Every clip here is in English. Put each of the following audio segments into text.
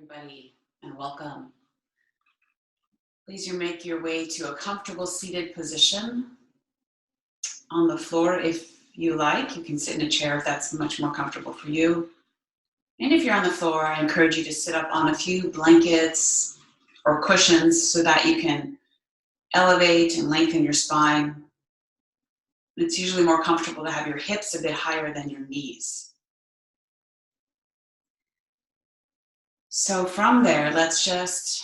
everybody, and welcome. Please make your way to a comfortable seated position on the floor if you like. You can sit in a chair if that's much more comfortable for you. And if you're on the floor, I encourage you to sit up on a few blankets or cushions so that you can elevate and lengthen your spine. It's usually more comfortable to have your hips a bit higher than your knees. So from there, let's just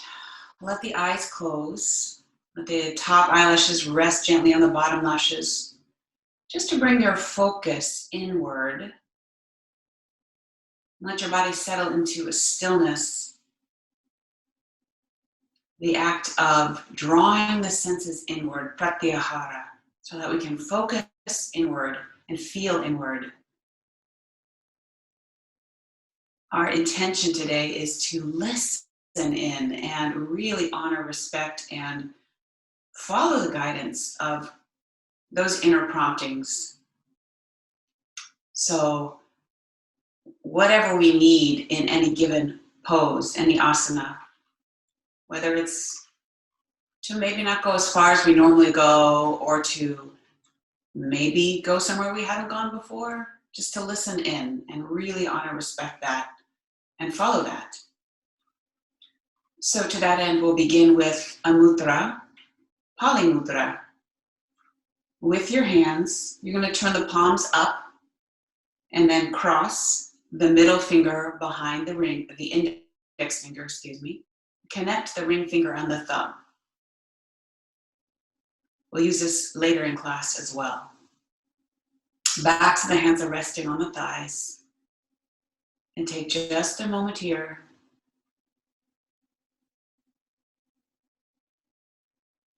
let the eyes close. Let the top eyelashes rest gently on the bottom lashes, just to bring your focus inward. Let your body settle into a stillness. The act of drawing the senses inward, pratyahara, so that we can focus inward and feel inward. Our intention today is to listen in and really honor, respect, and follow the guidance of those inner promptings. So whatever we need in any given pose, any asana, whether it's to maybe not go as far as we normally go or to maybe go somewhere we haven't gone before, just to listen in and really honor, respect that and follow that. So to that end, we'll begin with a mudra, Pali mudra. With your hands, you're going to turn the palms up and then cross the middle finger behind the ring, the index finger, Connect the ring finger and the thumb. We'll use this later in class as well. Back to the hands are resting on the thighs. And take just a moment here.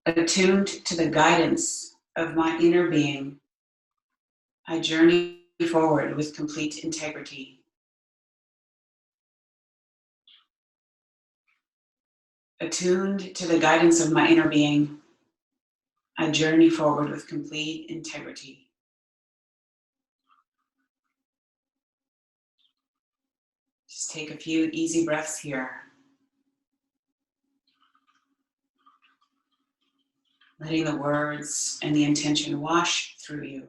Attuned to the guidance of my inner being, I journey forward with complete integrity. Attuned to the guidance of my inner being, I journey forward with complete integrity. Just take a few easy breaths here. Letting the words and the intention wash through you.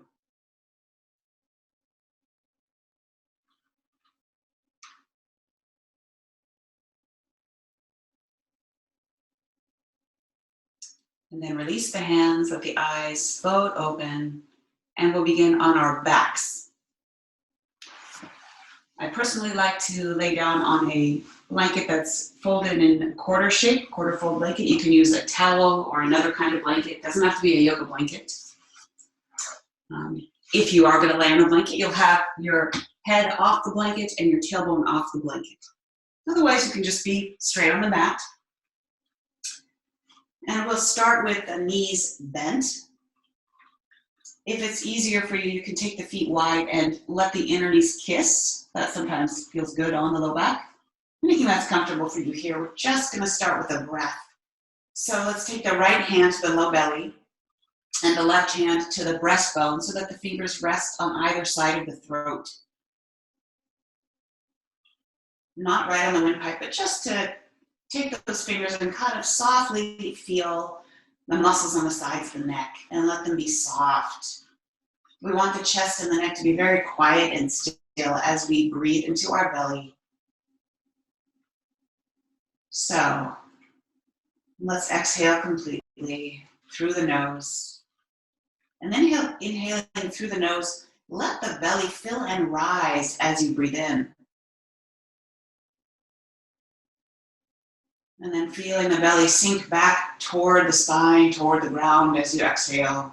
And then release the hands, let the eyes float open, and we'll begin on our backs. I personally like to lay down on a blanket that's folded in quarter shape, quarter fold blanket. You can use a towel or another kind of blanket. It doesn't have to be a yoga blanket. If you are going to lay on a blanket, you'll have your head off the blanket and your tailbone off the blanket. Otherwise, you can just be straight on the mat. And we'll start with the knees bent. If it's easier for you, you can take the feet wide and let the inner knees kiss. That sometimes feels good on the low back. Anything that's comfortable for you here. We're just going to start with a breath. So let's take the right hand to the low belly and the left hand to the breastbone so that the fingers rest on either side of the throat. Not right on the windpipe, but just to take those fingers and kind of softly feel the muscles on the sides of the neck and let them be soft. We want the chest and the neck to be very quiet and still as we breathe into our belly. So let's exhale completely through the nose. And then inhaling through the nose, let the belly fill and rise as you breathe in. And then feeling the belly sink back toward the spine, toward the ground as you exhale.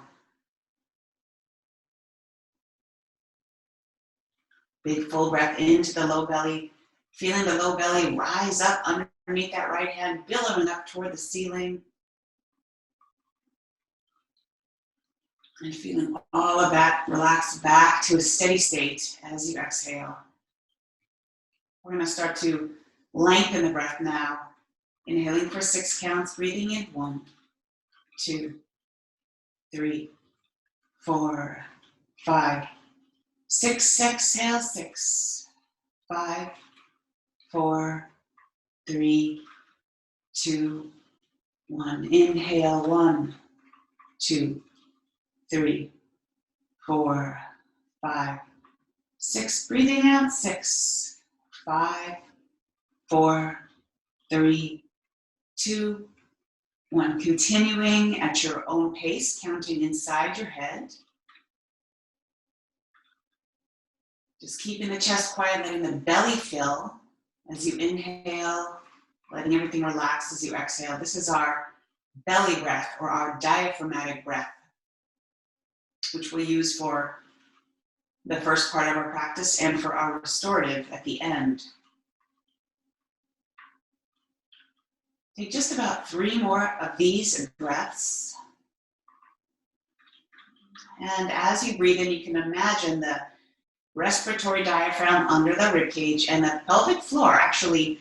Big full breath into the low belly. Feeling the low belly rise up underneath that right hand, billowing up toward the ceiling. And feeling all of that relax back to a steady state as you exhale. We're going to start to lengthen the breath now. Inhaling for 6 counts, breathing in 1, 2, 3, 4, 5, 6. Exhale 6, 5, 4, 3, 2, 1. Inhale, 1, 2, 3, 4, 5, 6. Breathing out, 6, 5, 4, 3, 2, 1. Continuing at your own pace, counting inside your head. Just keeping the chest quiet, letting the belly fill as you inhale, letting everything relax as you exhale. This is our belly breath or our diaphragmatic breath, which we use for the first part of our practice and for our restorative at the end. Take just about 3 more of these breaths. And as you breathe in, you can imagine the respiratory diaphragm under the ribcage and the pelvic floor actually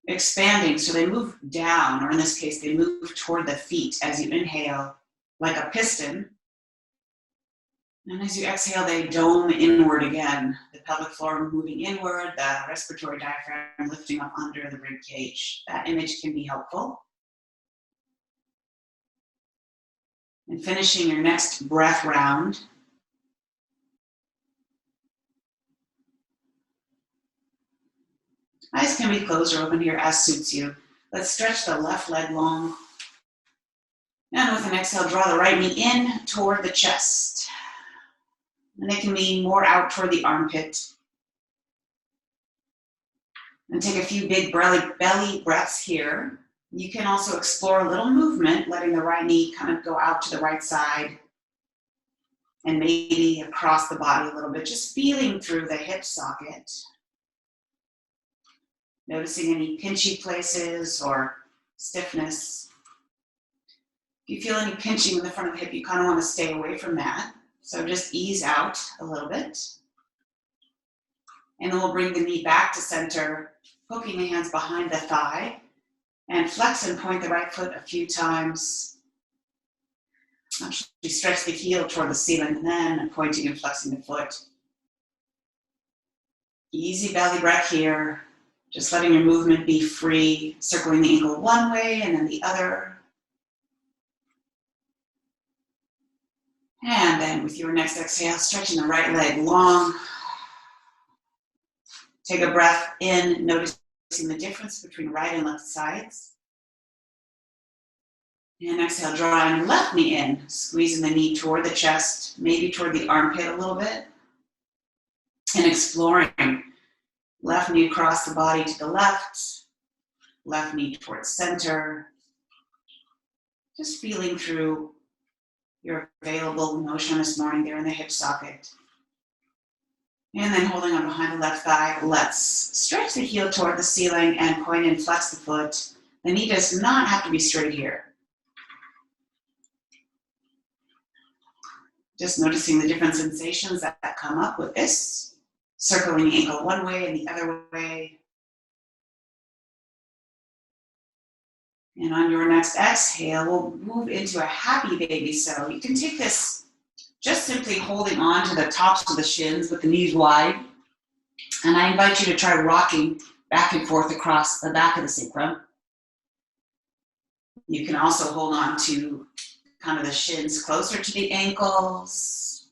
expanding. So they move down, or in this case, they move toward the feet as you inhale, like a piston. And as you exhale, they dome inward again. The pelvic floor moving inward, the respiratory diaphragm lifting up under the rib cage. That image can be helpful. And finishing your next breath round. Eyes can be closed or open here as suits you. Let's stretch the left leg long. And with an exhale, draw the right knee in toward the chest. And they can be more out toward the armpit. And take a few big belly breaths here. You can also explore a little movement, letting the right knee kind of go out to the right side and maybe across the body a little bit, just feeling through the hip socket. Noticing any pinchy places or stiffness. If you feel any pinching in the front of the hip, you kind of want to stay away from that. So just ease out a little bit. And then we'll bring the knee back to center, hooking the hands behind the thigh, and flex and point the right foot a few times. Actually stretch the heel toward the ceiling, and then pointing and flexing the foot. Easy belly breath here. Just letting your movement be free, circling the ankle one way and then the other. And then with your next exhale, stretching the right leg long. Take a breath in, noticing the difference between right and left sides. And exhale, drawing left knee in, squeezing the knee toward the chest, maybe toward the armpit a little bit. And exploring left knee across the body to the left knee towards center. Just feeling through your available motion this morning there in the hip socket. And then holding on behind the left thigh, let's stretch the heel toward the ceiling and point and flex the foot. The knee does not have to be straight here. Just noticing the different sensations that come up with this. Circling the ankle one way and the other way. And on your next exhale, we'll move into a happy baby. So you can take this just simply holding on to the tops of the shins with the knees wide. And I invite you to try rocking back and forth across the back of the sacrum. You can also hold on to kind of the shins closer to the ankles,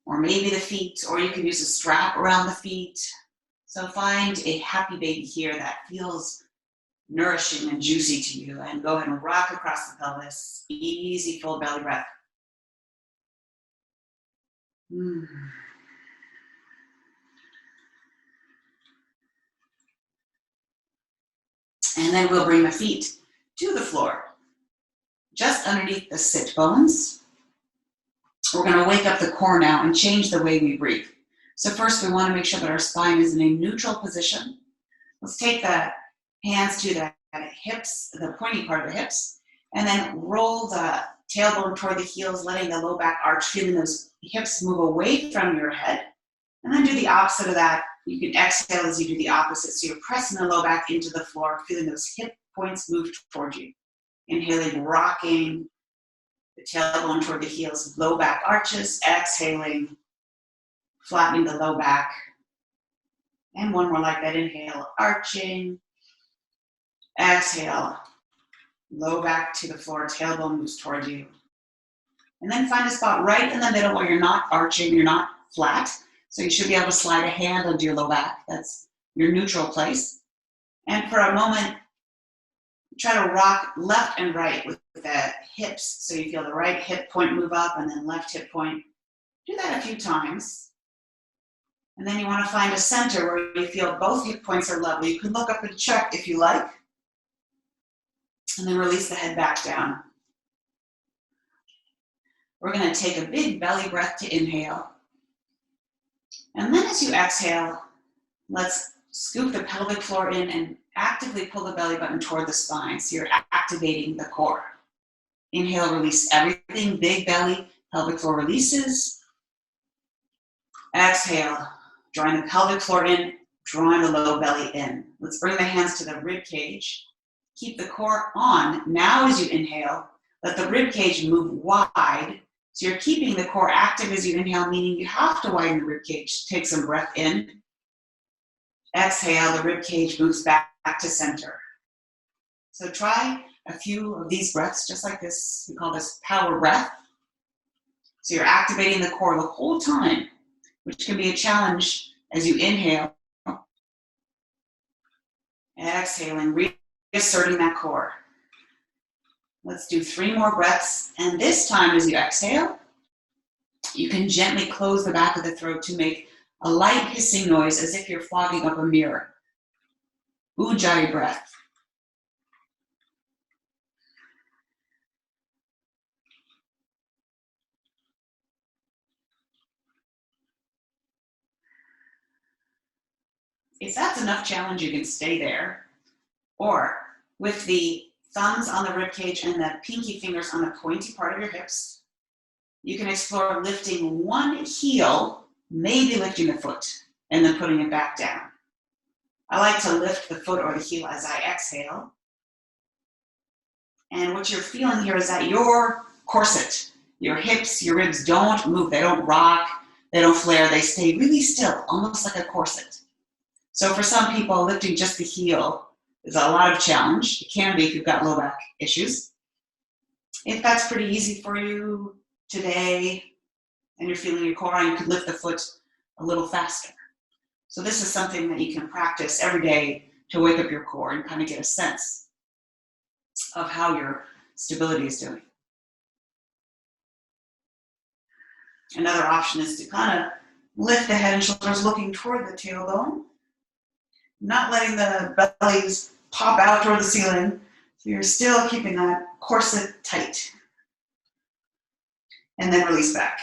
or maybe the feet, or you can use a strap around the feet. So find a happy baby here that feels nourishing and juicy to you, and go ahead and rock across the pelvis. Easy full belly breath. And then we'll bring the feet to the floor, just underneath the sit bones. We're going to wake up the core now and change the way we breathe. So first we want to make sure that our spine is in a neutral position. Let's take the hands to the hips, the pointy part of the hips, and then roll the tailbone toward the heels, letting the low back arch, feeling those hips move away from your head. And then do the opposite of that. You can exhale as you do the opposite. So you're pressing the low back into the floor, feeling those hip points move toward you. Inhaling, rocking the tailbone toward the heels, low back arches. Exhaling, flattening the low back. And one more like that. Inhale, arching. Exhale, low back to the floor, tailbone moves toward you. And then find a spot right in the middle where you're not arching, you're not flat. So you should be able to slide a hand onto your low back. That's your neutral place. And for a moment, try to rock left and right with the hips. So you feel the right hip point move up and then left hip point. Do that a few times. And then you want to find a center where you feel both hip points are level. You can look up and check if you like. And then release the head back down. We're going to take a big belly breath to inhale. And then as you exhale, let's scoop the pelvic floor in and actively pull the belly button toward the spine. So you're activating the core. Inhale, release everything. Big belly, pelvic floor releases. Exhale, drawing the pelvic floor in, drawing the low belly in. Let's bring the hands to the rib cage. Keep the core on. Now as you inhale, let the rib cage move wide. So you're keeping the core active as you inhale, meaning you have to widen the rib cage. Take some breath in. Exhale, the rib cage moves back to center. So try a few of these breaths just like this. We call this power breath. So you're activating the core the whole time, which can be a challenge as you inhale. Exhaling, reasserting that core. Let's do 3 more breaths. And this time as you exhale, you can gently close the back of the throat to make a light hissing noise as if you're fogging up a mirror. Ujjayi breath. If that's enough challenge, you can stay there. Or with the thumbs on the rib cage and the pinky fingers on the pointy part of your hips, you can explore lifting one heel, maybe lifting the foot, and then putting it back down. I like to lift the foot or the heel as I exhale. And what you're feeling here is that your corset, your hips, your ribs don't move. They don't rock. They don't flare. They stay really still, almost like a corset. So for some people, lifting just the heel is a lot of challenge. It can be if you've got low back issues. If that's pretty easy for you today and you're feeling your core, you could lift the foot a little faster. So this is something that you can practice every day to wake up your core and kind of get a sense of how your stability is doing. Another option is to kind of lift the head and shoulders looking toward the tailbone, not letting the bellies pop out toward the ceiling. So you're still keeping that corset tight. And then release back.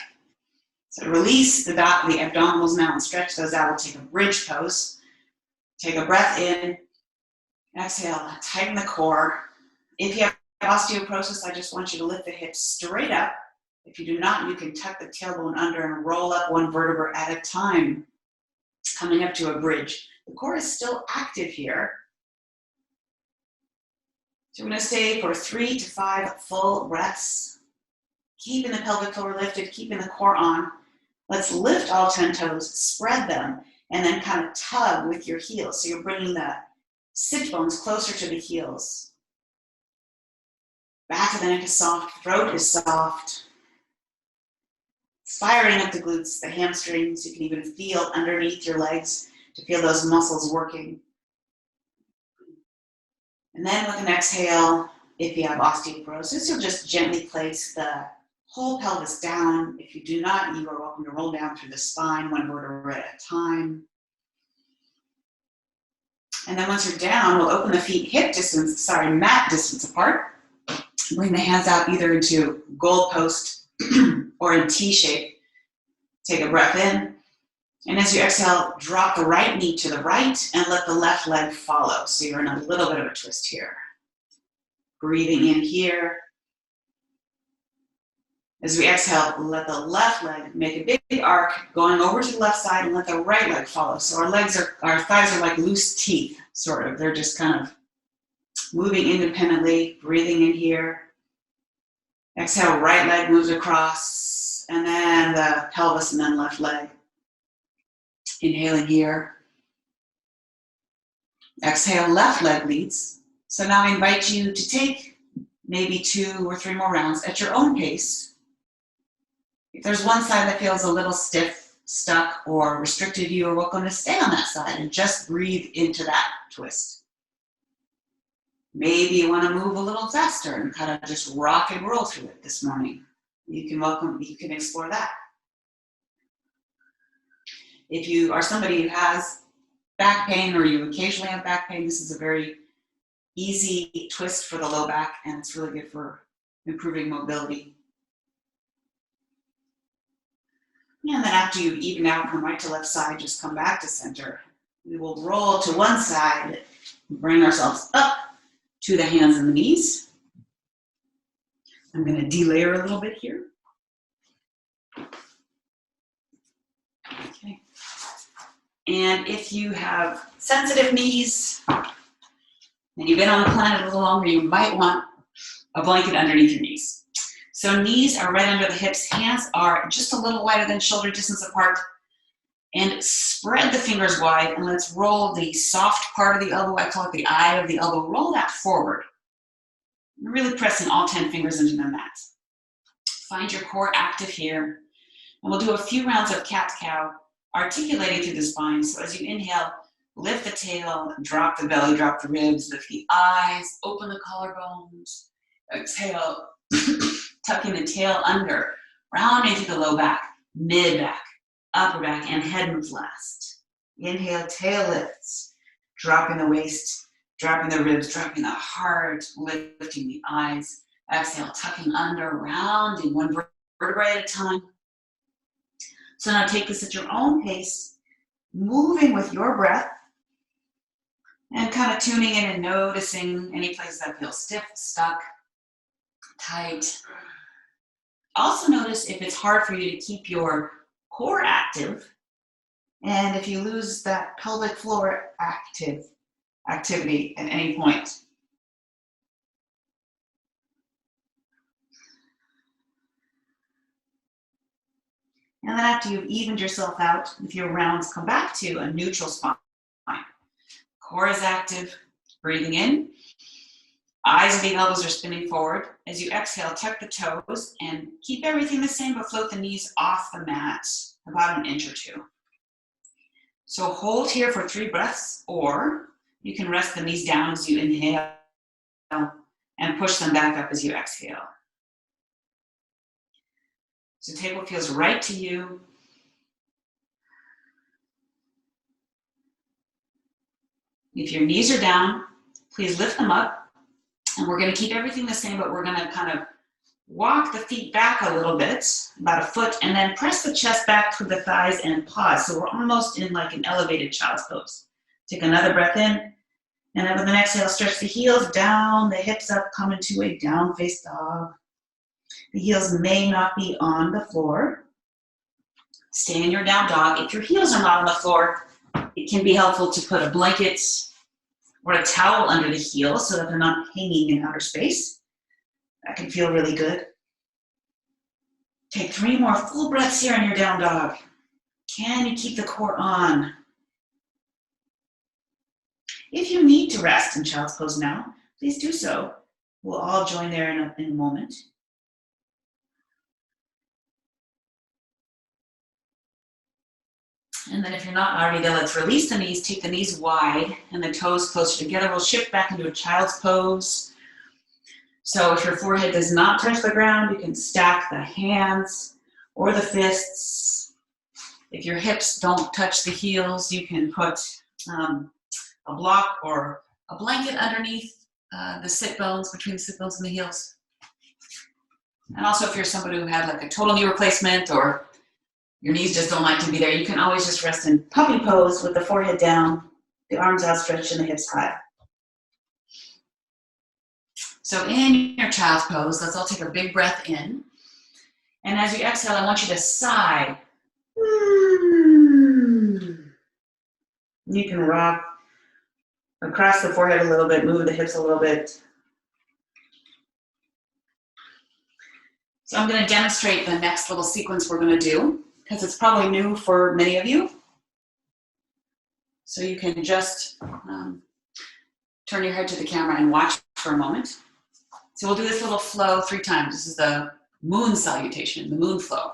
So release the abdominals now and stretch those out. We'll take a bridge pose. Take a breath in. Exhale, tighten the core. If you have osteoporosis, I just want you to lift the hips straight up. If you do not, you can tuck the tailbone under and roll up one vertebra at a time, coming up to a bridge. The core is still active here. So we're going to stay for 3 to 5 full breaths. Keeping the pelvic floor lifted, keeping the core on. Let's lift all 10 toes, spread them, and then kind of tug with your heels. So you're bringing the sit bones closer to the heels. Back of the neck is soft, throat is soft. Firing up the glutes, the hamstrings. You can even feel underneath your legs to feel those muscles working. And then with an exhale, if you have osteoporosis, you'll just gently place the whole pelvis down. If you do not, you are welcome to roll down through the spine, one vertebra at a time. And then once you're down, we'll open the feet mat distance apart. Bring the hands out either into goalpost or in T shape. Take a breath in. And as you exhale, drop the right knee to the right and let the left leg follow. So you're in a little bit of a twist here. Breathing in here. As we exhale, let the left leg make a big arc going over to the left side and let the right leg follow. So our thighs are like loose teeth, sort of. They're just kind of moving independently, breathing in here. Exhale, right leg moves across, and then the pelvis and then left leg. Inhaling here. Exhale, left leg leads. So now I invite you to take maybe 2 or 3 more rounds at your own pace. If there's one side that feels a little stiff, stuck, or restricted, you are welcome to stay on that side and just breathe into that twist. Maybe you want to move a little faster and kind of just rock and roll through it this morning. You can explore that. If you are somebody who has back pain or you occasionally have back pain, this is a very easy twist for the low back, and it's really good for improving mobility. And then after you even out from right to left side, just come back to center. We will roll to one side, bring ourselves up to the hands and the knees. I'm going to delayer a little bit here. Okay. And if you have sensitive knees and you've been on the planet a little longer, you might want a blanket underneath your knees. So knees are right under the hips, hands are just a little wider than shoulder distance apart, and spread the fingers wide, and let's roll the soft part of the elbow, I call it the eye of the elbow, roll that forward. Really pressing all 10 fingers into the mat. Find your core active here, and we'll do a few rounds of cat-cow, articulating through the spine. So as you inhale, lift the tail, drop the belly, drop the ribs, lift the eyes, open the collarbones. Exhale, tucking the tail under, rounding through the low back, mid-back, upper back, and head moves last. Inhale, tail lifts, dropping the waist, dropping the ribs, dropping the heart, lifting the eyes. Exhale, tucking under, rounding one vertebrae at a time. So now take this at your own pace, moving with your breath, and kind of tuning in and noticing any place that feels stiff, stuck, tight. Also notice if it's hard for you to keep your core active, and if you lose that pelvic floor activity at any point. And then after you've evened yourself out with your rounds, come back to a neutral spine. Core is active, breathing in. Eyes and the elbows are spinning forward. As you exhale, tuck the toes and keep everything the same, but float the knees off the mat about an inch or 2. So hold here for 3 breaths, or you can rest the knees down as you inhale and push them back up as you exhale. So take what feels right to you. If your knees are down, please lift them up. And we're going to keep everything the same, but we're going to kind of walk the feet back a little bit, about a foot, and then press the chest back toward the thighs and pause. So we're almost in like an elevated child's pose. Take another breath in, and then with an exhale, stretch the heels down, the hips up, come into a down face dog. The heels may not be on the floor. Stay in your down dog. If your heels are not on the floor, it can be helpful to put a blanket or a towel under the heels so that they're not hanging in outer space. That can feel really good. Take 3 more full breaths here in your down dog. Can you keep the core on? If you need to rest in child's pose now, please do so. We'll all join there in a moment. And then if you're not already there, let's release the knees, take the knees wide and the toes closer together. We'll shift back into a child's pose. So if your forehead does not touch the ground, you can stack the hands or the fists. If your hips don't touch the heels, you can put a block or a blanket underneath the sit bones, between the sit bones and the heels. And also if you're somebody who had like a total knee replacement or your knees just don't like to be there, you can always just rest in puppy pose with the forehead down, the arms outstretched and the hips high. So in your child's pose, let's all take a big breath in. And as you exhale, I want you to sigh. You can rock across the forehead a little bit, move the hips a little bit. So I'm going to demonstrate the next little sequence we're going to do, because it's probably new for many of you. So you can just turn your head to the camera and watch for a moment. So we'll do this little flow 3 times. This is the moon salutation, the moon flow.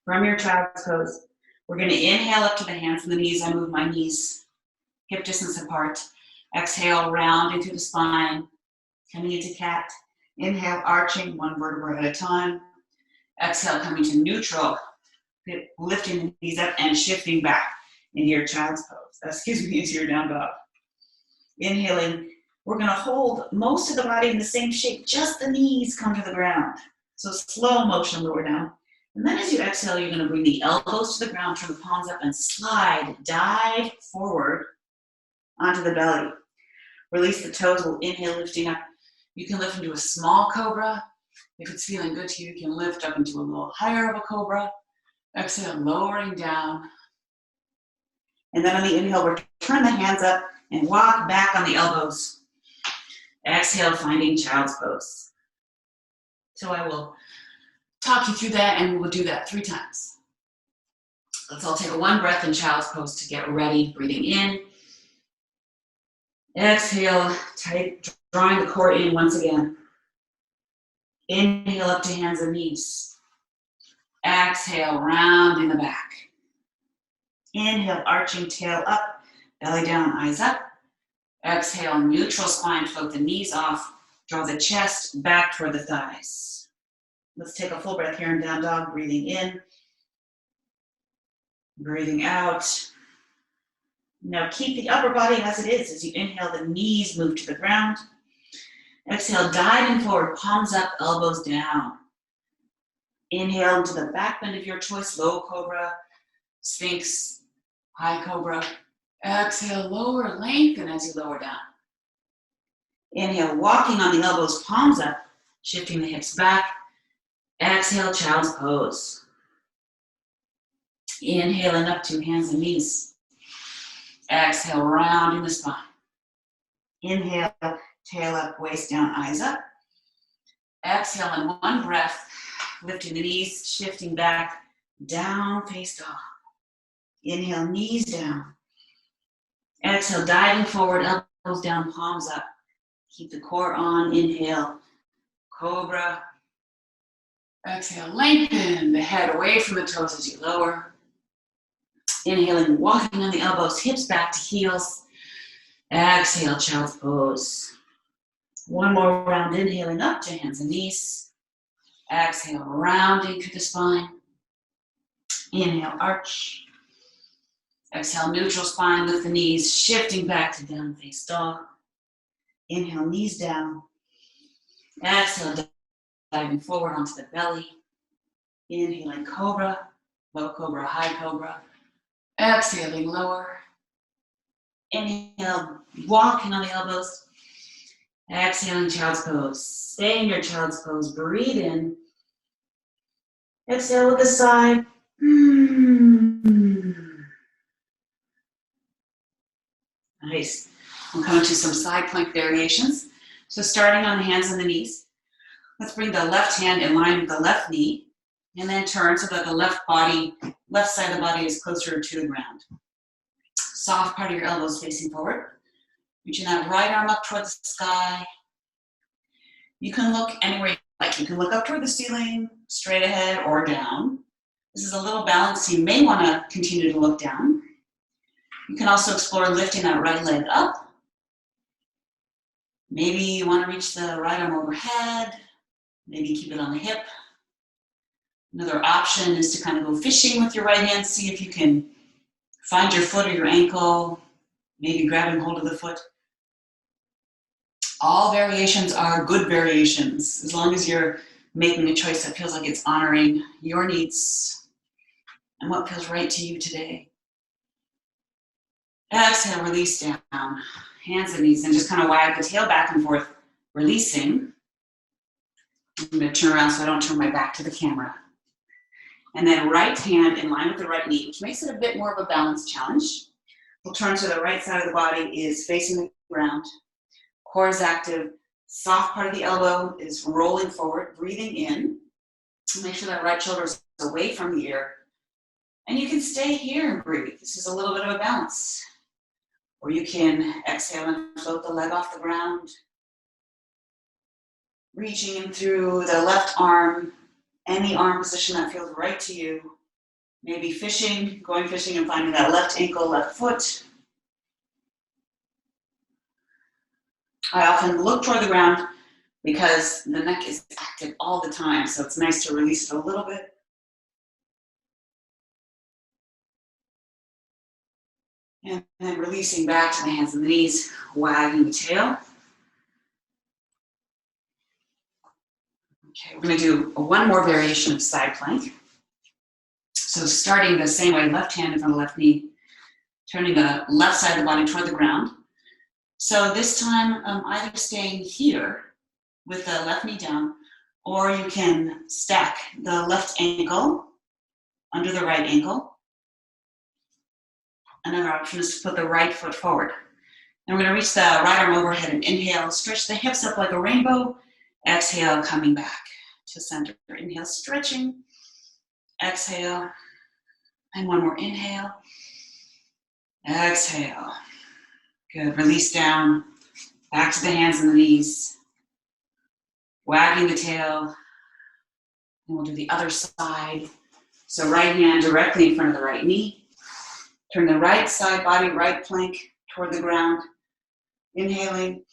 From your child's pose, we're going to inhale up to the hands and the knees. I move my knees hip distance apart. Exhale, rounding through the spine, coming into cat. Inhale, arching 1 vertebra at a time. Exhale, coming to neutral, lifting the knees up and shifting back into your child's pose. Into your down dog. Inhaling, we're going to hold most of the body in the same shape, just the knees come to the ground. So slow motion, lower down. And then as you exhale, you're going to bring the elbows to the ground, turn the palms up and slide, dive forward onto the belly. Release the toes, we'll inhale, lifting up. You can lift into a small cobra. If it's feeling good to you, you can lift up into a little higher of a cobra. Exhale, lowering down. And then on the inhale, we'll turn the hands up and walk back on the elbows. Exhale, finding child's pose. So I will talk you through that, and we will do that 3 times. Let's all take a 1 breath in child's pose to get ready. Breathing in. Exhale, tight, drawing the core in once again. Inhale up to hands and knees. Exhale, rounding the back. Inhale, arching tail up, belly down, eyes up. Exhale, neutral spine, float the knees off. Draw the chest back toward the thighs. Let's take a full breath here in down dog. Breathing in. Breathing out. Now keep the upper body as it is. As you inhale, the knees move to the ground. Exhale, diving forward, palms up, elbows down. Inhale into the back bend of your choice, low cobra, sphinx, high cobra. Exhale, lower, lengthen as you lower down. Inhale, walking on the elbows, palms up, shifting the hips back. Exhale, child's pose. Inhaling up to hands and knees. Exhale, rounding the spine. Inhale, tail up, waist down, eyes up. Exhale, in 1 breath, lifting the knees, shifting back, down, face dog. Inhale, knees down. Exhale, diving forward, elbows down, palms up. Keep the core on. Inhale, cobra. Exhale, lengthen the head away from the toes as you lower. Inhaling, walking on the elbows, hips back to heels. Exhale, child's pose. 1 more round, inhaling up to hands and knees. Exhale, rounding through the spine. Inhale, arch. Exhale, neutral spine, lift the knees, shifting back to down face dog. Inhale, knees down. Exhale, diving forward onto the belly. Inhaling, cobra, low cobra, high cobra. Exhaling, lower. Inhale, walking on the elbows. Exhaling, child's pose. Stay in your child's pose. Breathe in. Exhale with a sigh. Nice. We'll come to some side plank variations. So starting on the hands and the knees. Let's bring the left hand in line with the left knee. And then turn so that the left side of the body is closer to the ground. Soft part of your elbows facing forward. Reaching that right arm up toward the sky. You can look anywhere you like. You can look up toward the ceiling, straight ahead, or down. This is a little balance. You may want to continue to look down. You can also explore lifting that right leg up. Maybe you want to reach the right arm overhead. Maybe keep it on the hip. Another option is to kind of go fishing with your right hand. See if you can find your foot or your ankle. Maybe grabbing hold of the foot. All variations are good variations, as long as you're making a choice that feels like it's honoring your needs and what feels right to you today. Exhale, release down, hands and knees, and just kind of wag the tail back and forth, releasing. I'm going to turn around so I don't turn my back to the camera. And then right hand in line with the right knee, which makes it a bit more of a balance challenge. We'll turn so the right side of the body is facing the ground. Core is active. Soft part of the elbow is rolling forward, breathing in. Make sure that right shoulder is away from the ear. And you can stay here and breathe. This is a little bit of a balance. Or you can exhale and float the leg off the ground. Reaching in through the left arm, any arm position that feels right to you. Maybe fishing, going fishing and finding that left ankle, left foot. I often look toward the ground because the neck is active all the time, so it's nice to release it a little bit. And then releasing back to the hands and the knees, wagging the tail. Okay, we're going to do one more variation of side plank. So starting the same way, left hand in front of left knee, turning the left side of the body toward the ground. So this time, either staying here with the left knee down, or you can stack the left ankle under the right ankle. Another option is to put the right foot forward. And we're going to reach the right arm overhead and inhale, stretch the hips up like a rainbow. Exhale, coming back to center. Inhale, stretching. Exhale. And one more inhale. Exhale. Good. Release down. Back to the hands and the knees. Wagging the tail. And we'll do the other side. So right hand directly in front of the right knee. Turn the right side body, right plank toward the ground. Inhaling.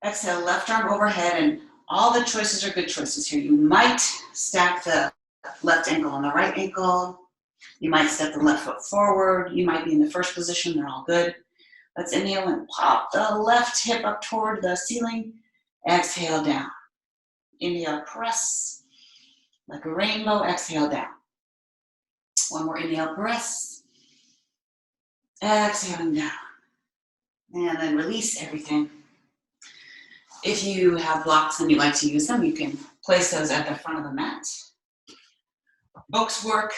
Exhale, left arm overhead, and all the choices are good choices here. You might stack the left ankle on the right ankle. You might step the left foot forward. You might be in the first position. They're all good. Let's inhale and pop the left hip up toward the ceiling. Exhale down. Inhale, press like a rainbow. Exhale down. One more inhale, press. Exhaling down. And then release everything. If you have blocks and you like to use them, you can place those at the front of the mat. Books work,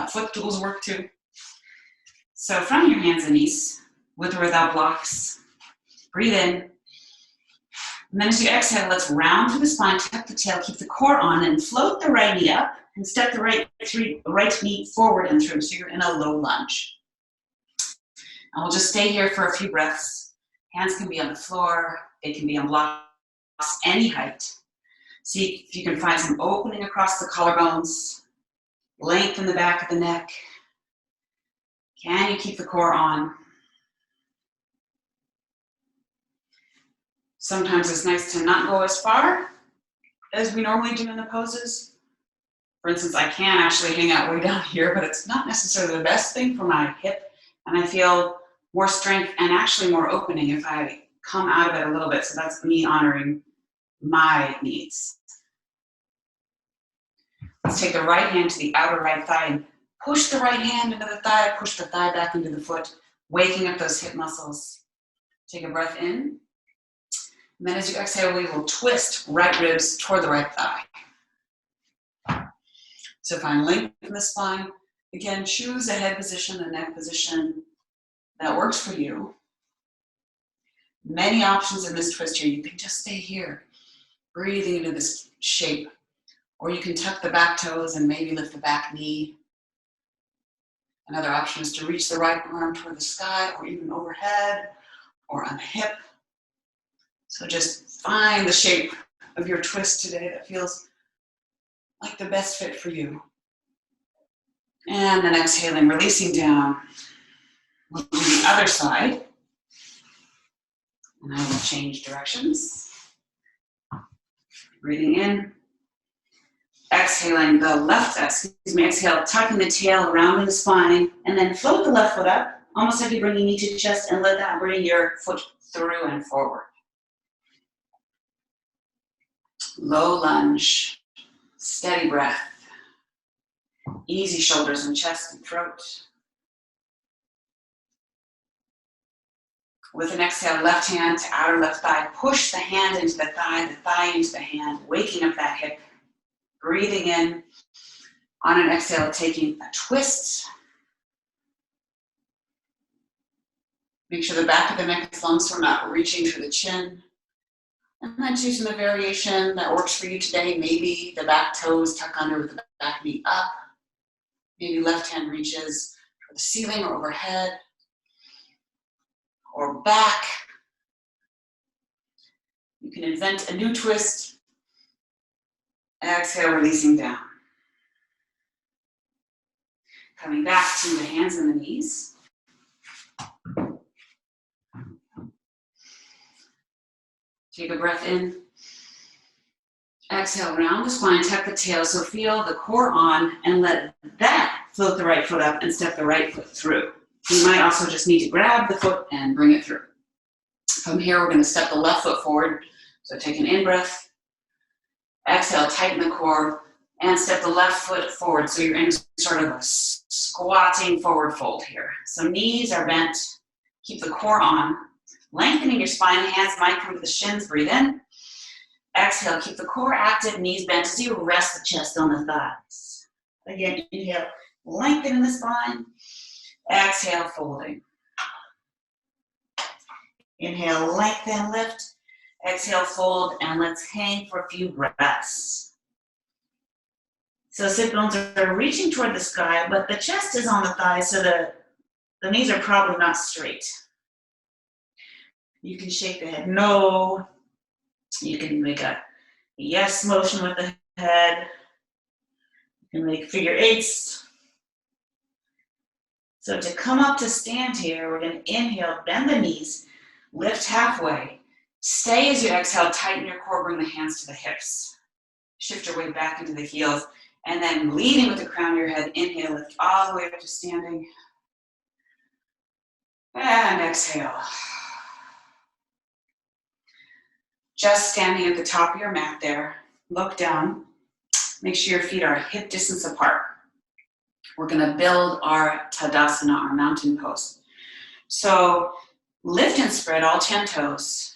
footstools work too. So from your hands and knees, with or without blocks, breathe in. And then as you exhale, let's round through the spine, tuck the tail, keep the core on, and float the right knee up, and step the right knee forward and through, so you're in a low lunge. And we'll just stay here for a few breaths. Hands can be on the floor, they can be on blocks, any height. See if you can find some opening across the collarbones, length in the back of the neck. Can you keep the core on? Sometimes it's nice to not go as far as we normally do in the poses. For instance, I can actually hang out way down here, but it's not necessarily the best thing for my hip, and I feel more strength and actually more opening if I come out of it a little bit. So that's me honoring my needs. Let's take the right hand to the outer right thigh and push the right hand into the thigh, push the thigh back into the foot, waking up those hip muscles. Take a breath in. And then as you exhale, we will twist right ribs toward the right thigh. So find length in the spine. Again, choose a head position, a neck position that works for you. Many options in this twist here. You can just stay here, breathing into this shape. Or you can tuck the back toes and maybe lift the back knee. Another option is to reach the right arm toward the sky or even overhead or on the hip. So just find the shape of your twist today that feels like the best fit for you. And then exhaling, releasing down. We'll do the other side. And I will change directions. Breathing in. Exhaling the left, exhale, tucking the tail around in the spine, and then float the left foot up, almost like you're bringing knee to chest, and let that bring your foot through and forward. Low lunge, steady breath, easy shoulders and chest and throat. With an exhale, left hand to outer left thigh, push the hand into the thigh into the hand, waking up that hip. Breathing in. On an exhale, taking a twist. Make sure the back of the neck is long so we're not reaching for the chin. And then choosing the variation that works for you today. Maybe the back toes tuck under with the back knee up. Maybe left hand reaches for the ceiling or overhead. or back. You can invent a new twist. Exhale, releasing down. Coming back to the hands and the knees. Take a breath in. Exhale, round the spine, tuck the tail. So feel the core on and let that float the right foot up and step the right foot through. You might also just need to grab the foot and bring it through. From here, we're going to step the left foot forward. So take an in-breath. Exhale, tighten the core and step the left foot forward. So you're in sort of a squatting forward fold here. So knees are bent. Keep the core on. Lengthening your spine, hands might come to the shins, breathe in. Exhale, keep the core active, knees bent as you rest the chest on the thighs. Again, inhale, lengthen in the spine. Exhale, folding. Inhale, lengthen, lift. Exhale, fold, and let's hang for a few breaths. So sit bones are reaching toward the sky, but the chest is on the thighs, so the knees are probably not straight. You can shake the head no. You can make a yes motion with the head. You can make figure eights. So to come up to stand here, we're going to inhale, bend the knees, lift halfway. Stay as you exhale, tighten your core, bring the hands to the hips. Shift your weight back into the heels, and then leading with the crown of your head, inhale, lift all the way up to standing. And exhale. Just standing at the top of your mat there, look down. Make sure your feet are hip distance apart. We're going to build our Tadasana, our mountain pose. So lift and spread all 10 toes,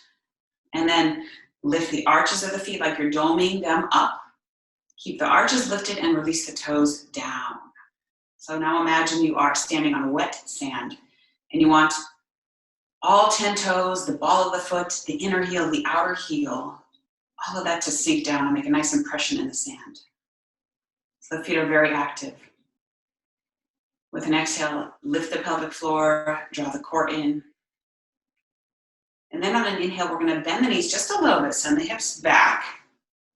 and then lift the arches of the feet like you're doming them up. Keep the arches lifted and release the toes down. So now imagine you are standing on wet sand, and you want all 10 toes, the ball of the foot, the inner heel, the outer heel, all of that to sink down and make a nice impression in the sand. So the feet are very active. With an exhale, lift the pelvic floor, draw the core in. And then on an inhale, we're going to bend the knees just a little bit, send the hips back,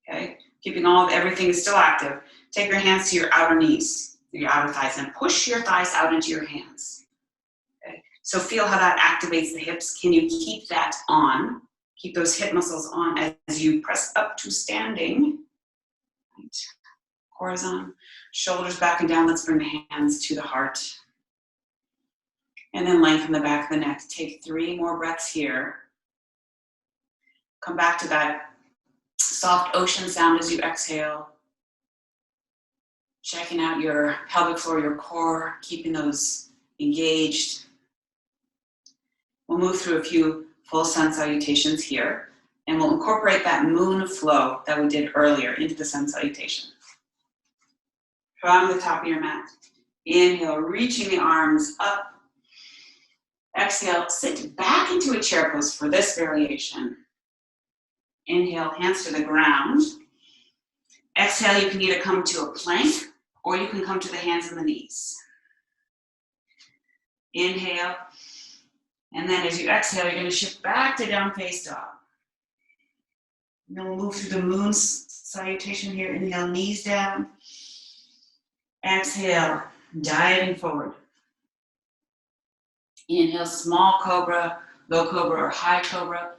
okay? Keeping everything is still active. Take your hands to your outer knees, your outer thighs, and push your thighs out into your hands. So feel how that activates the hips. Can you keep that on? Keep those hip muscles on as you press up to standing. Right. Core is on. Shoulders back and down. Let's bring the hands to the heart. And then lengthen the back of the neck. Take 3 more breaths here. Come back to that soft ocean sound as you exhale. Checking out your pelvic floor, your core, keeping those engaged. We'll move through a few full sun salutations here, and we'll incorporate that moon flow that we did earlier into the sun salutation. From the top of your mat, inhale, reaching the arms up. Exhale, sit back into a chair pose for this variation. Inhale, hands to the ground. Exhale, you can either come to a plank or you can come to the hands and the knees. Inhale. And then as you exhale, you're going to shift back to down face dog. And then we'll move through the moon salutation here. Inhale, knees down. Exhale, diving forward. Inhale, small cobra, low cobra, or high cobra.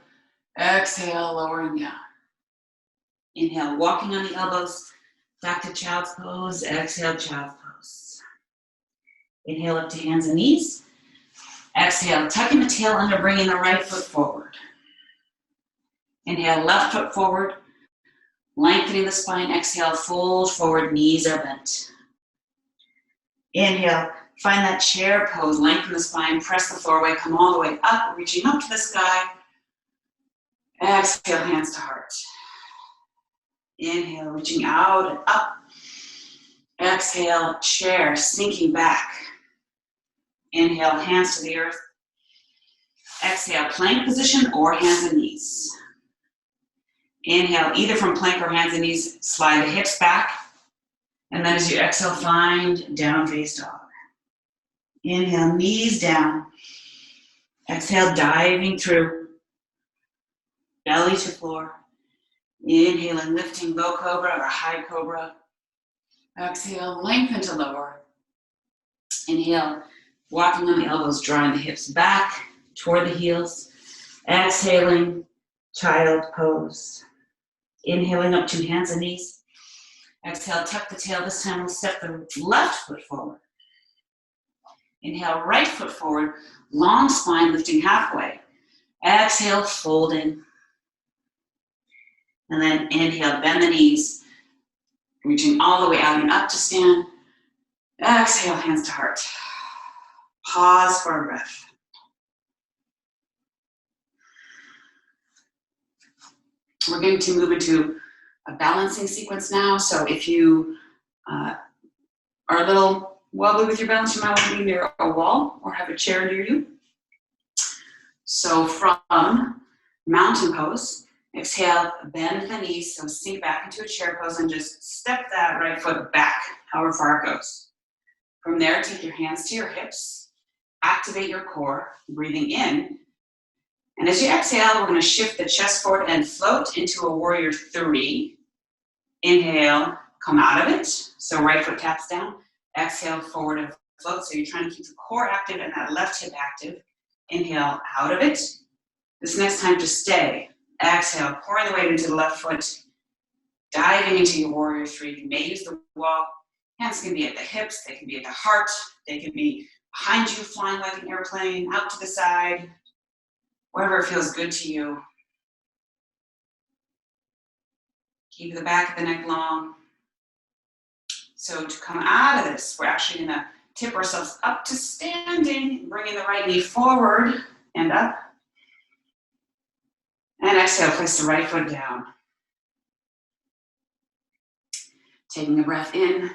Exhale, lowering down. Inhale, walking on the elbows, back to child's pose. Exhale, child's pose. Inhale up to hands and knees. Exhale, tucking the tail under, bringing the right foot forward. Inhale, left foot forward, lengthening the spine. Exhale, fold forward, knees are bent. Inhale, find that chair pose, lengthen the spine, press the floor away, come all the way up, reaching up to the sky. Exhale, hands to heart. Inhale, reaching out and up. Exhale, chair, sinking back. Inhale, hands to the earth. Exhale, plank position or hands and knees. Inhale, either from plank or hands and knees, slide the hips back. And then as you exhale, find down face dog. Inhale, knees down. Exhale, diving through, belly to floor. Inhale and lifting, low cobra or high cobra. Exhale, lengthen to lower. Inhale, walking on the elbows, drawing the hips back toward the heels. Exhaling, child pose. Inhaling up to hands and knees. Exhale, tuck the tail. This time we'll step the left foot forward. Inhale, right foot forward, long spine lifting halfway. Exhale, folding. And then inhale, bend the knees, reaching all the way out and up to stand. Exhale, hands to heart. Pause for a breath. We're going to move into a balancing sequence now. So if you are a little wobbly with your balance, you might want to be near a wall or have a chair near you. So from mountain pose, exhale, bend the knees, so sink back into a chair pose and just step that right foot back, however far it goes. From there, take your hands to your hips, activate your core, breathing in. And as you exhale, we're going to shift the chest forward and float into a warrior three. Inhale, come out of it. So right foot taps down. Exhale, forward and float. So you're trying to keep the core active and that left hip active. Inhale, out of it. This next time, just stay. Exhale, pouring the weight into the left foot. Diving into your warrior three. You may use the wall. Hands can be at the hips. They can be at the heart. They can be behind you, flying like an airplane, out to the side. Wherever it feels good to you. Keep the back of the neck long. So to come out of this, we're actually going to tip ourselves up to standing, bringing the right knee forward and up. And exhale, place the right foot down. Taking a breath in.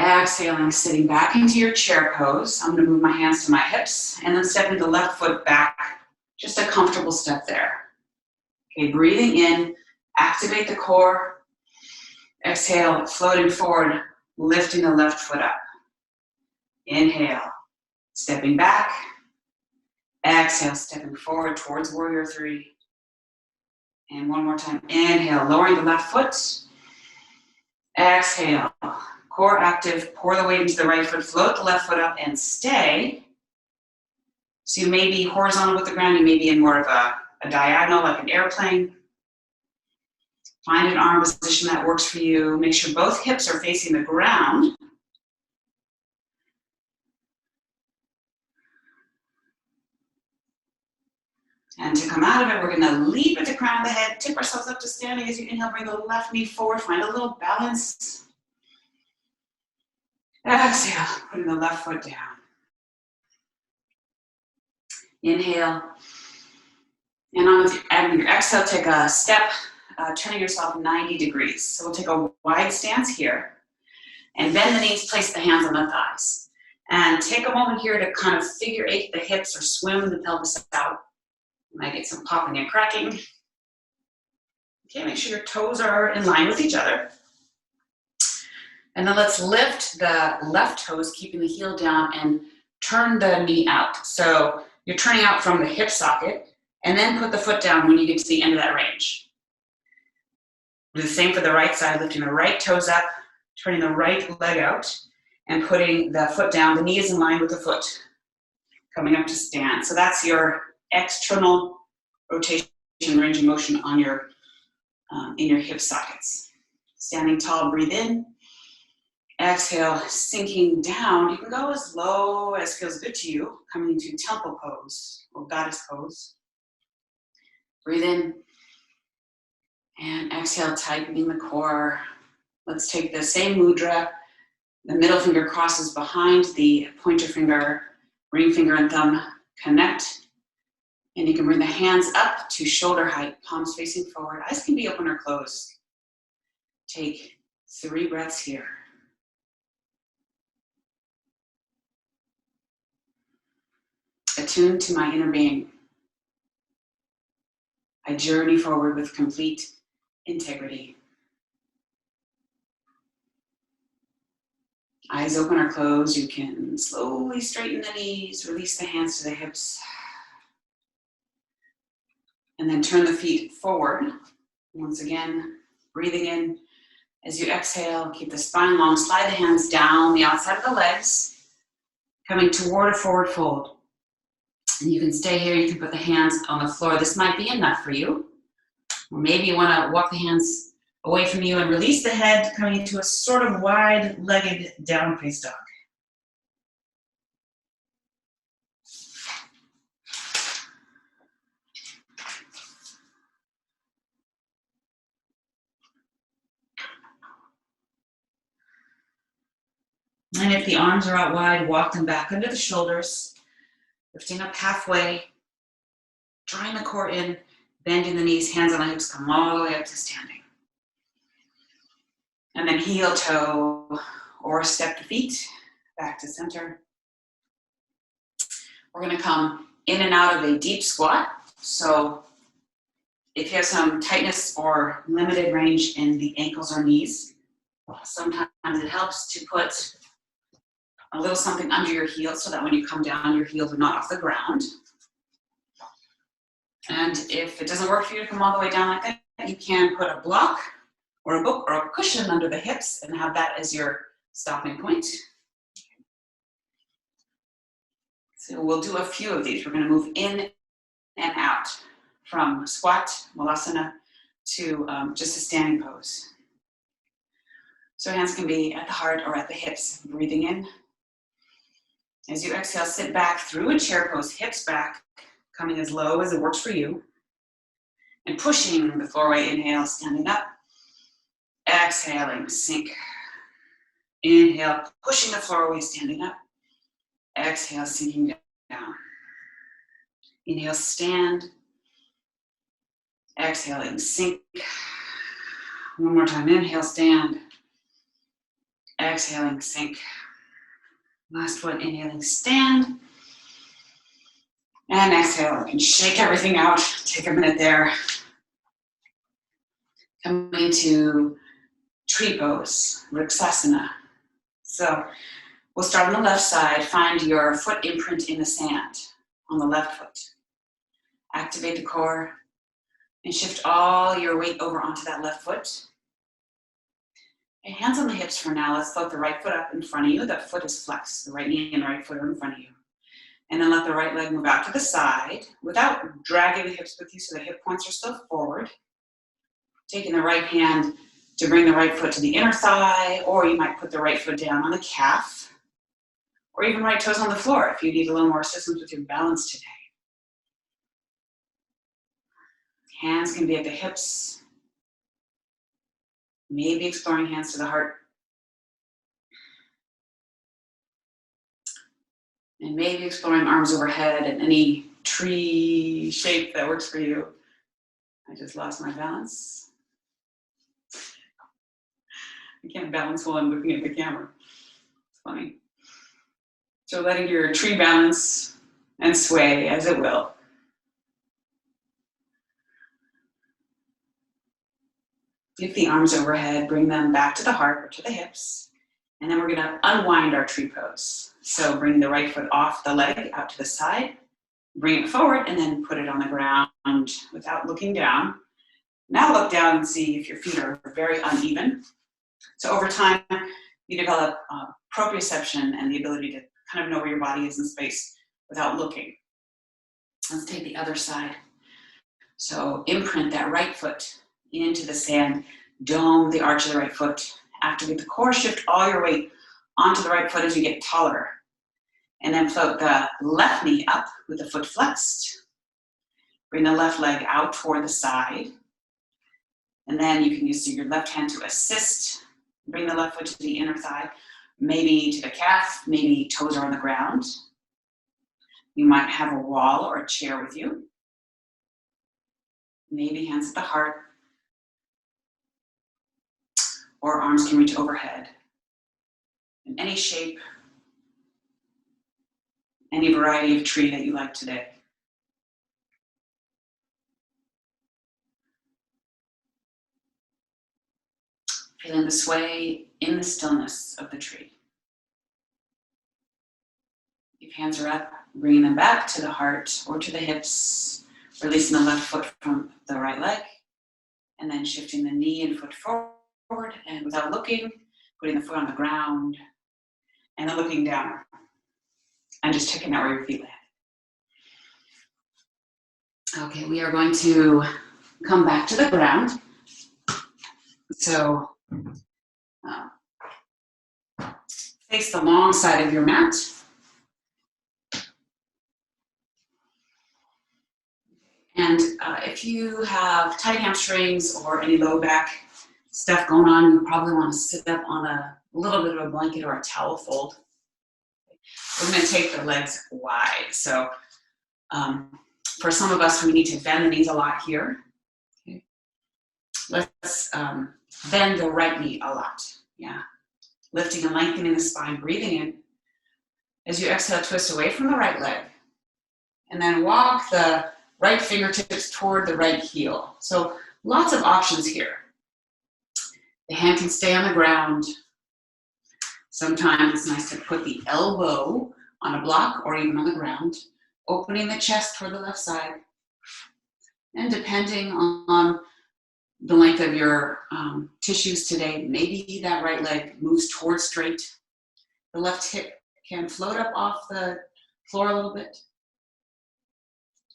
Exhaling, sitting back into your chair pose. I'm going to move my hands to my hips and then stepping the left foot back. Just a comfortable step there. Okay, breathing in, activate the core. Exhale, floating forward, lifting the left foot up. Inhale, stepping back. Exhale, stepping forward towards warrior three. And one more time, inhale, lowering the left foot. Exhale, core active, pour the weight into the right foot, float the left foot up and stay. So you may be horizontal with the ground, you may be in more of a diagonal like an airplane. Find an arm position that works for you. Make sure both hips are facing the ground. And to come out of it, we're going to leap at the crown of the head, tip ourselves up to standing. As you inhale, bring the left knee forward, find a little balance. Exhale, putting the left foot down. Inhale. And on your exhale, take a step, turning yourself 90 degrees. So we'll take a wide stance here. And bend the knees, place the hands on the thighs. And take a moment here to kind of figure eight the hips or swim the pelvis out. You might get some popping and cracking. Okay, make sure your toes are in line with each other. And then let's lift the left toes, keeping the heel down, and turn the knee out. So you're turning out from the hip socket, and then put the foot down when you get to the end of that range. Do the same for the right side, lifting the right toes up, turning the right leg out, and putting the foot down. The knee is in line with the foot, coming up to stand. So that's your external rotation, range of motion on your in your hip sockets. Standing tall, breathe in. Exhale, sinking down. You can go as low as feels good to you, coming into temple pose or goddess pose. Breathe in. And exhale, tightening the core. Let's take the same mudra. The middle finger crosses behind the pointer finger, ring finger and thumb connect. And you can bring the hands up to shoulder height, palms facing forward. Eyes can be open or closed. Take 3 breaths here. Attune to my inner being. I journey forward with complete integrity. Eyes open or closed, you can slowly straighten the knees, release the hands to the hips, and then turn the feet forward. Once again, breathing in. As you exhale, keep the spine long, slide the hands down the outside of the legs, coming toward a forward fold. And you can stay here, you can put the hands on the floor. This might be enough for you. Or maybe you want to walk the hands away from you and release the head, coming into a sort of wide-legged down face dog. And if the arms are out wide, walk them back under the shoulders, lifting up halfway, drawing the core in, bending the knees, hands on the hips, come all the way up to standing. And then heel toe or step the feet back to center. We're going to come in and out of a deep squat. So if you have some tightness or limited range in the ankles or knees, sometimes it helps to put a little something under your heels so that when you come down, your heels are not off the ground. And if it doesn't work for you to come all the way down like that, you can put a block or a book or a cushion under the hips and have that as your stopping point. So we'll do a few of these. We're going to move in and out from squat, malasana, to just a standing pose. So hands can be at the heart or at the hips, breathing in. As you exhale, sit back through a chair pose, hips back, coming as low as it works for you. And pushing the floor away, inhale, standing up. Exhaling, sink. Inhale, pushing the floor away, standing up. Exhale, sinking down. Inhale, stand. Exhaling, sink. One more time, inhale, stand. Exhaling, sink. Last one, inhaling, stand. And exhale, and shake everything out. Take a minute there. Come into Tripos Rexasana. So we'll start on the left side. Find your foot imprint in the sand on the left foot. Activate the core and shift all your weight over onto that left foot. And hands on the hips for now. Let's float the right foot up in front of you. That foot is flexed. The right knee and the right foot are in front of you. And then let the right leg move out to the side without dragging the hips with you so the hip points are still forward. Taking the right hand to bring the right foot to the inner thigh, or you might put the right foot down on the calf, or even right toes on the floor if you need a little more assistance with your balance today. Hands can be at the hips, maybe exploring hands to the heart. And maybe exploring arms overhead in any tree shape that works for you. I just lost my balance. I can't balance while I'm looking at the camera. It's funny. So letting your tree balance and sway as it will. Lift the arms overhead, bring them back to the heart or to the hips. And then we're gonna unwind our tree pose. So bring the right foot off the leg out to the side, bring it forward, and then put it on the ground without looking down. Now look down and see if your feet are very uneven. So over time, you develop proprioception and the ability to kind of know where your body is in space without looking. Let's take the other side. So imprint that right foot into the sand, dome the arch of the right foot, activate the core, shift all your weight onto the right foot as you get taller. And then float the left knee up with the foot flexed. Bring the left leg out toward the side. And then you can use your left hand to assist. Bring the left foot to the inner thigh, maybe to the calf, maybe toes are on the ground. You might have a wall or a chair with you. Maybe hands at the heart. Or arms can reach overhead. In any shape, any variety of tree that you like today. Feeling the sway in the stillness of the tree. If hands are up, bringing them back to the heart or to the hips, releasing the left foot from the right leg, and then shifting the knee and foot forward, and without looking, putting the foot on the ground, and then looking down, and just checking out where your feet land. Okay, we are going to come back to the ground. So face the long side of your mat. And if you have tight hamstrings or any low back stuff going on, you probably want to sit up on a little bit of a blanket or a towel fold. We're going to take the legs wide. So for some of us, we need to bend the knees a lot here. Okay. Let's bend the right knee a lot. Yeah. Lifting and lengthening the spine, breathing in. As you exhale, twist away from the right leg. And then walk the right fingertips toward the right heel. So lots of options here. The hand can stay on the ground. Sometimes it's nice to put the elbow on a block or even on the ground, opening the chest toward the left side. And depending on the length of your tissues today, maybe that right leg moves towards straight. The left hip can float up off the floor a little bit.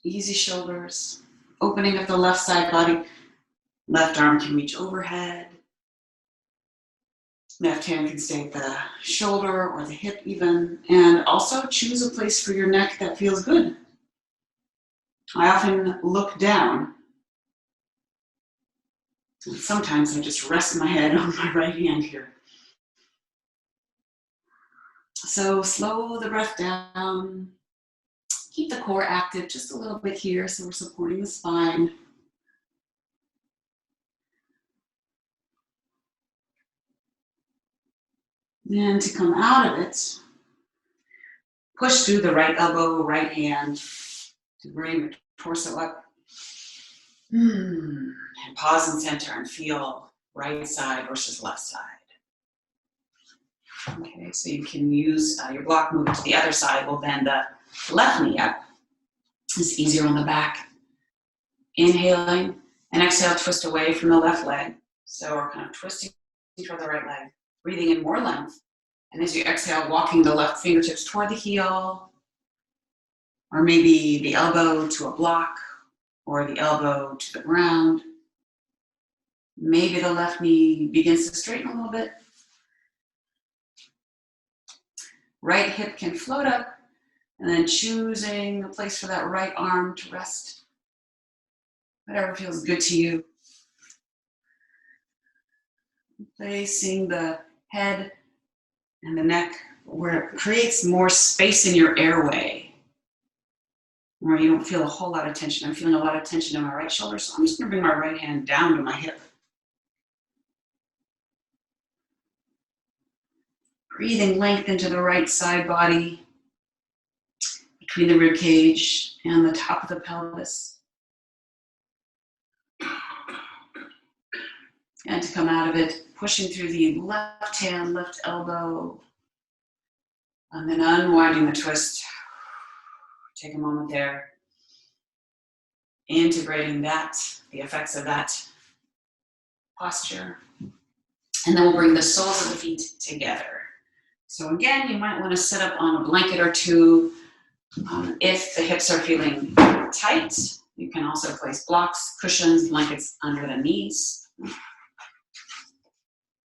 Easy shoulders, opening up the left side body. Left arm can reach overhead. Left hand can stay at the shoulder or the hip even. And also choose a place for your neck that feels good. I often look down. And sometimes I just rest my head on my right hand here. So slow the breath down. Keep the core active just a little bit here so we're supporting the spine. Then to come out of it, push through the right elbow, right hand to bring the torso up. And pause and center and feel right side versus left side. Okay, so you can use your block movement to the other side. We'll bend the left knee up. It's easier on the back. Inhaling and exhale, twist away from the left leg. So we're kind of twisting toward the right leg, breathing in more length. And as you exhale, walking the left fingertips toward the heel, or maybe the elbow to a block, or the elbow to the ground. Maybe the left knee begins to straighten a little bit. Right hip can float up, and then choosing a place for that right arm to rest. Whatever feels good to you. Placing the head and the neck where it creates more space in your airway, where you don't feel a whole lot of tension. I'm feeling a lot of tension in my right shoulder, so I'm just going to bring my right hand down to my hip. Breathing length into the right side body, between the rib cage and the top of the pelvis. And to come out of it, pushing through the left hand, left elbow, and then unwinding the twist. Take a moment there, integrating that, the effects of that posture. And then we'll bring the soles of the feet together. So again, you might want to sit up on a blanket or two. If the hips are feeling tight, you can also place blocks, cushions, blankets under the knees.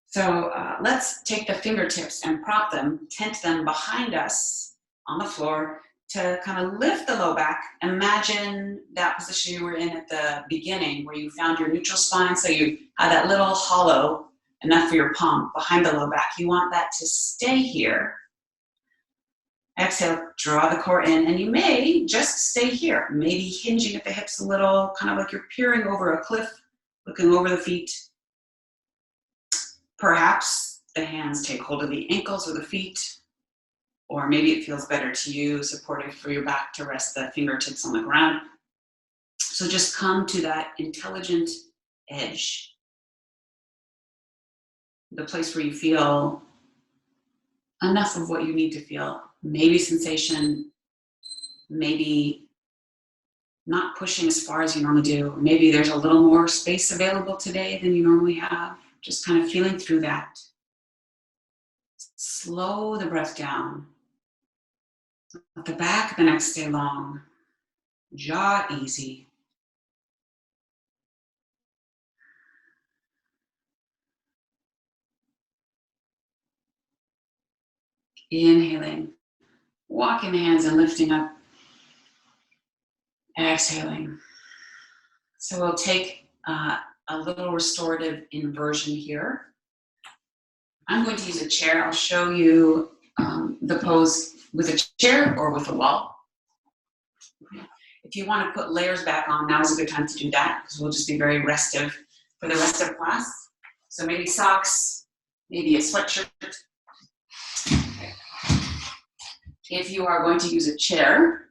So let's take the fingertips and prop them, tent them behind us on the floor to kind of lift the low back. Imagine that position you were in at the beginning where you found your neutral spine. So you had that little hollow, enough for your palm, behind the low back. You want that to stay here. Exhale, draw the core in, and you may just stay here, maybe hinging at the hips a little, kind of like you're peering over a cliff, looking over the feet. Perhaps the hands take hold of the ankles or the feet, or maybe it feels better to you, supportive for your back, to rest the fingertips on the ground. So just come to that intelligent edge, the place where you feel enough of what you need to feel maybe sensation, maybe not pushing as far as you normally do. Maybe there's a little more space available today than you normally have. Just kind of feeling through that. Slow the breath down. Let the back of the neck stay long. Jaw easy. Inhaling. Walking the hands and lifting up. Exhaling. So we'll take a little restorative inversion here. I'm going to use a chair. I'll show you the pose with a chair or with a wall. If you want to put layers back on, now is a good time to do that because we'll just be very restive for the rest of class. So maybe socks, maybe a sweatshirt. Okay. If you are going to use a chair,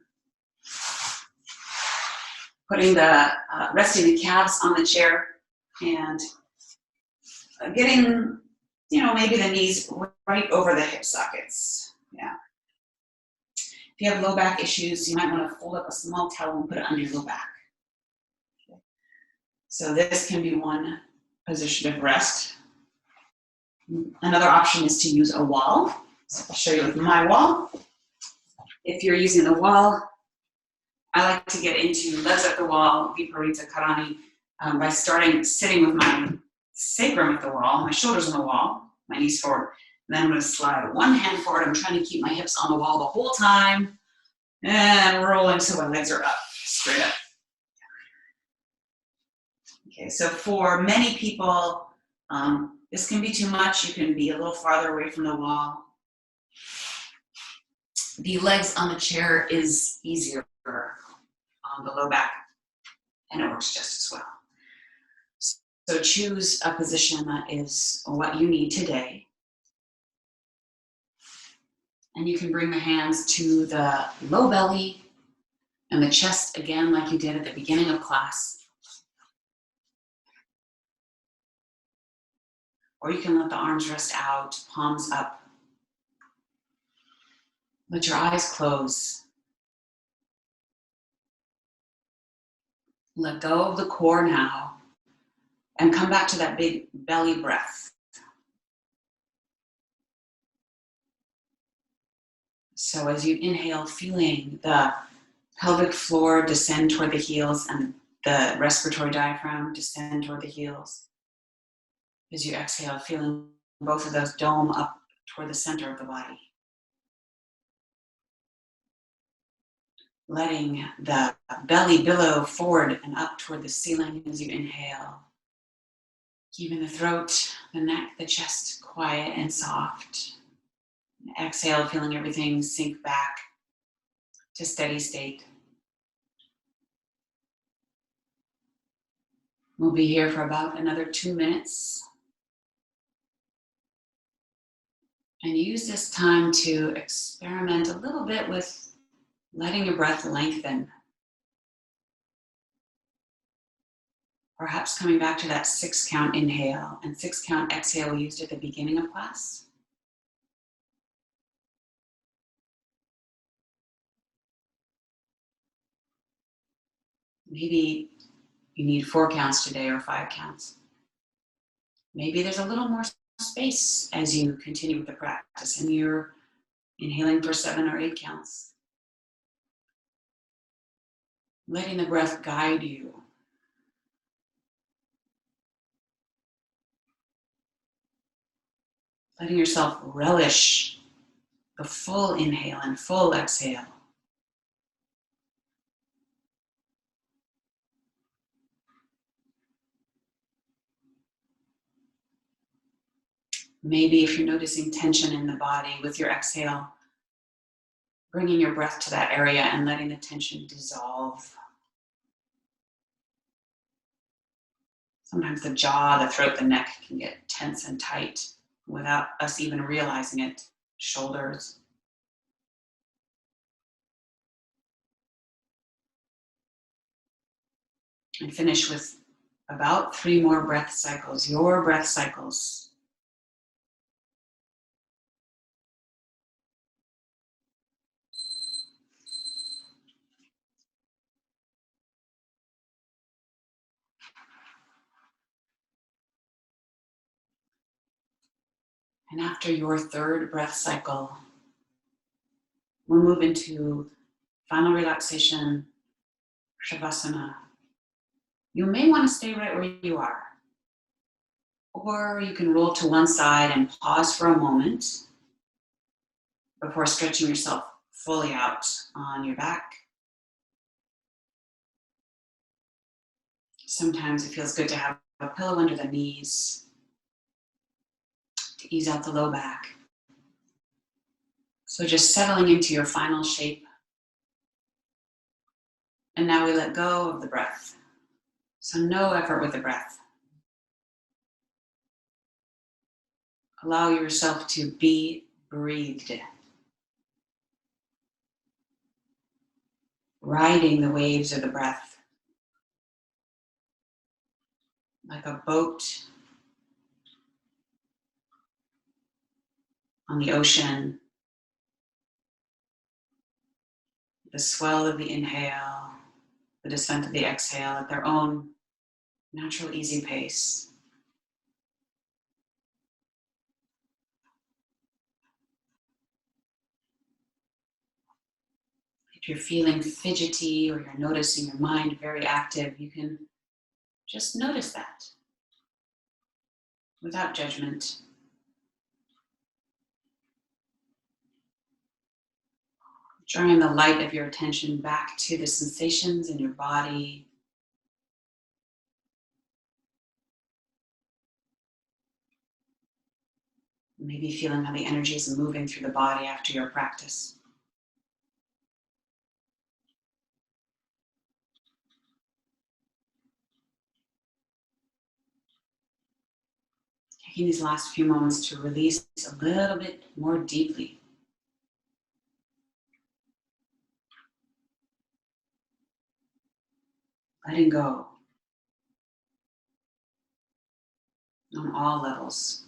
putting the resting the calves on the chair and getting, maybe the knees right over the hip sockets. Yeah. If you have low back issues, you might want to fold up a small towel and put it under your low back. Okay. So this can be one position of rest. Another option is to use a wall. So I'll show you with my wall. If you're using the wall, I like to get into legs at the wall, Viparita Karani, by sitting with my sacrum at the wall, my shoulders on the wall, my knees forward. And then I'm going to slide one hand forward. I'm trying to keep my hips on the wall the whole time. And rolling so my legs are up, straight up. Okay, so for many people, this can be too much. You can be a little farther away from the wall. The legs on the chair is easier on the low back, and it works just as well. So choose a position that is what you need today. And you can bring the hands to the low belly and the chest again, like you did at the beginning of class. Or you can let the arms rest out, palms up. Let your eyes close. Let go of the core now and come back to that big belly breath. So as you inhale, feeling the pelvic floor descend toward the heels and the respiratory diaphragm descend toward the heels. As you exhale, feeling both of those dome up toward the center of the body. Letting the belly billow forward and up toward the ceiling as you inhale. Keeping the throat, the neck, the chest quiet and soft. Exhale, feeling everything sink back to steady state. We'll be here for about another 2 minutes. And use this time to experiment a little bit with letting your breath lengthen. Perhaps coming back to that 6 count inhale and 6 count exhale we used at the beginning of class. Maybe you need 4 counts today or 5 counts. Maybe there's a little more space as you continue with the practice and you're inhaling for 7 or 8 counts. Letting the breath guide you. Letting yourself relish the full inhale and full exhale. Maybe if you're noticing tension in the body with your exhale, bringing your breath to that area and letting the tension dissolve. Sometimes the jaw, the throat, the neck can get tense and tight without us even realizing it. Shoulders. And finish with about 3 more breath cycles, your breath cycles. And after your third breath cycle, we'll move into final relaxation, Shavasana. You may want to stay right where you are, or you can roll to one side and pause for a moment before stretching yourself fully out on your back. Sometimes it feels good to have a pillow under the knees to ease out the low back. So just settling into your final shape. And now we let go of the breath. So no effort with the breath. Allow yourself to be breathed. Riding the waves of the breath. Like a boat on the ocean. The swell of the inhale, the descent of the exhale at their own natural, easy pace. If you're feeling fidgety or you're noticing your mind very active, you can just notice that without judgment. Drawing the light of your attention back to the sensations in your body. Maybe feeling how the energy is moving through the body after your practice. Taking these last few moments to release a little bit more deeply. Letting go on all levels.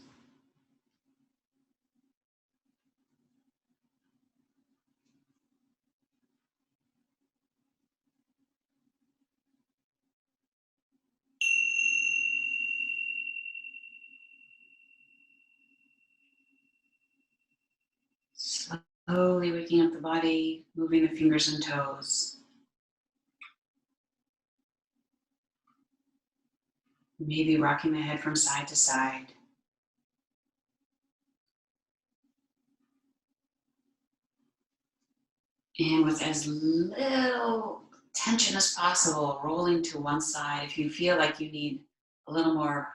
Slowly waking up the body, moving the fingers and toes. Maybe rocking the head from side to side. And with as little tension as possible, rolling to one side. If you feel like you need a little more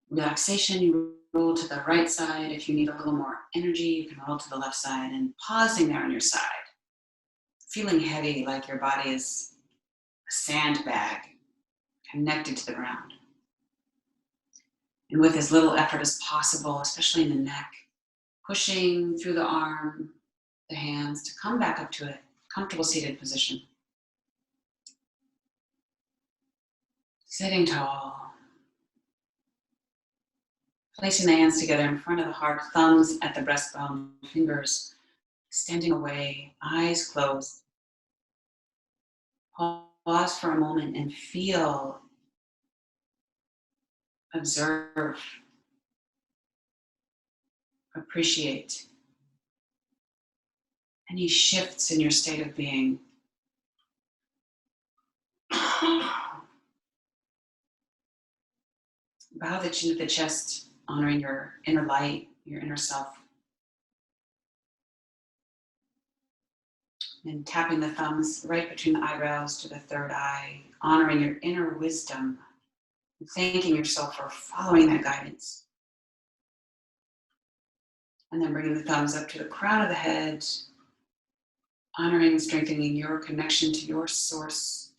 relaxation, you roll to the right side. If you need a little more energy, you can roll to the left side, and pausing there on your side. Feeling heavy, like your body is a sandbag connected to the ground. And with as little effort as possible, especially in the neck, pushing through the arm, the hands to come back up to a comfortable seated position. Sitting tall. Placing the hands together in front of the heart, thumbs at the breastbone, fingers extending away, eyes closed. Pause for a moment and feel, observe, appreciate any shifts in your state of being. Bow the chin to the chest, honoring your inner light, your inner self. And tapping the thumbs right between the eyebrows to the third eye, honoring your inner wisdom, and thanking yourself for following that guidance. And then bringing the thumbs up to the crown of the head, honoring and strengthening your connection to your source.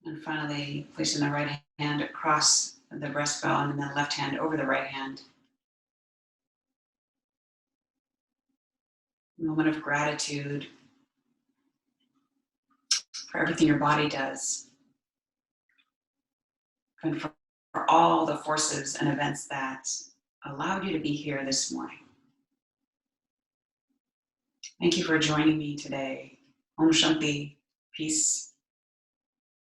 And finally, placing the right hand across the breastbone and then left hand over the right hand. A moment of gratitude for everything your body does, and for all the forces and events that allowed you to be here this morning. Thank you for joining me today. Om Shanti, Peace.